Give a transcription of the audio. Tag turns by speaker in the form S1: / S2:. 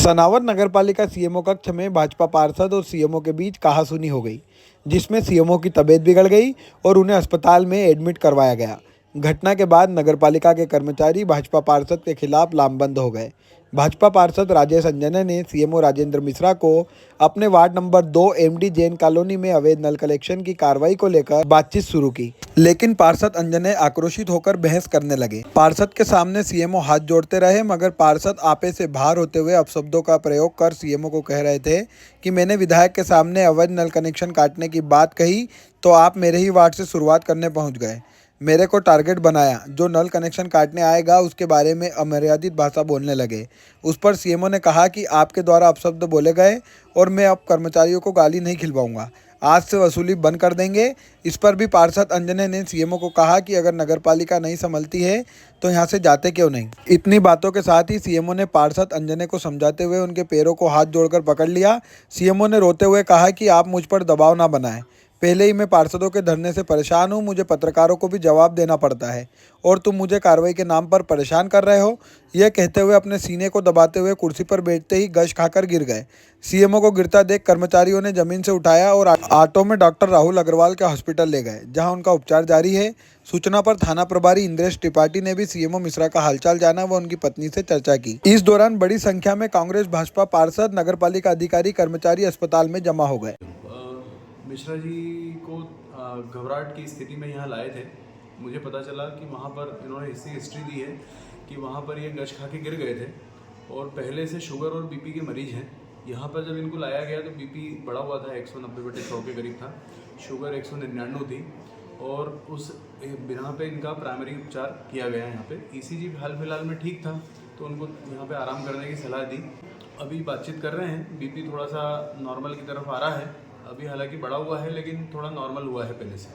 S1: सनावर नगरपालिका सीएमओ कक्ष में भाजपा पार्षद और सीएमओ के बीच कहासुनी हो गई, जिसमें सीएमओ की तबीयत बिगड़ गई और उन्हें अस्पताल में एडमिट करवाया गया। घटना के बाद नगरपालिका के कर्मचारी भाजपा पार्षद के खिलाफ लामबंद हो गए। भाजपा पार्षद राजेश अंजने ने सीएमओ राजेंद्र मिश्रा को अपने ward number 2 MD Jain colony में अवैध नल कलेक्शन की कार्रवाई को लेकर बातचीत शुरू की, लेकिन पार्षद अंजने आक्रोशित होकर बहस करने लगे। पार्षद के सामने सीएमओ हाथ जोड़ते रहे, मगर पार्षद आपे से बाहर होते हुए अपशब्दों का प्रयोग कर सीएमओ को कह रहे थे कि मैंने विधायक के सामने अवैध नल कनेक्शन काटने की बात कही तो आप मेरे ही वार्ड से शुरुआत करने पहुंच गए। मेरे को टारगेट बनाया, जो नल कनेक्शन काटने आएगा उसके बारे में अमर्यादित भाषा बोलने लगे। उस पर सीएमओ ने कहा कि आपके द्वारा अपशब्द बोले गए और मैं अब कर्मचारियों को गाली नहीं खिलवाऊंगा, आज से वसूली बंद कर देंगे। इस पर भी पार्षद अंजने ने सीएमओ को कहा कि अगर नगरपालिका नहीं संभलती है तो यहां से जाते क्यों नहीं। इतनी बातों के साथ ही सीएमओ ने पार्षद अंजने को समझाते हुए उनके पैरों को हाथ जोड़कर पकड़ लिया। सीएमओ ने रोते हुए कहा कि आप मुझ पर दबाव ना बनाएं, पहले ही मैं पार्षदों के धरने से परेशान हूं, मुझे पत्रकारों को भी जवाब देना पड़ता है और तुम मुझे कार्रवाई के नाम पर परेशान कर रहे हो। यह कहते हुए अपने सीने को दबाते हुए कुर्सी पर बैठते ही गश खाकर गिर गए। सीएमओ को गिरता देख कर्मचारियों ने जमीन से उठाया और ऑटो में डॉक्टर राहुल अग्रवाल के हॉस्पिटल ले गए, जहां उनका उपचार जारी है। सूचना पर थाना प्रभारी इंद्रेश त्रिपाठी ने भी सीएमओ मिश्रा का हालचाल जाना व उनकी पत्नी से चर्चा की। इस दौरान बड़ी संख्या में कांग्रेस, भाजपा पार्षद, नगरपालिका अधिकारी, कर्मचारी अस्पताल में जमा हो गए।
S2: मिश्रा जी को घबराहट की स्थिति में यहाँ लाए थे। मुझे पता चला कि वहाँ पर इन्होंने ऐसी हिस्ट्री दी है कि वहाँ पर ये गश खा के गिर गए थे और पहले से शुगर और बीपी के मरीज हैं। यहाँ पर जब इनको लाया गया तो बीपी बढ़ा हुआ था, 190/100 के करीब था, शुगर 199 थी और उस बिना पे इनका प्राइमरी उपचार किया गया। यहाँ पे ईसीजी हाल फिलहाल में ठीक था तो उनको यहाँ पे आराम करने की सलाह दी। अभी बातचीत कर रहे हैं, बीपी थोड़ा सा नॉर्मल की तरफ आ रहा है। अभी हालांकि बढ़ा हुआ है लेकिन थोड़ा नॉर्मल हुआ है पहले से।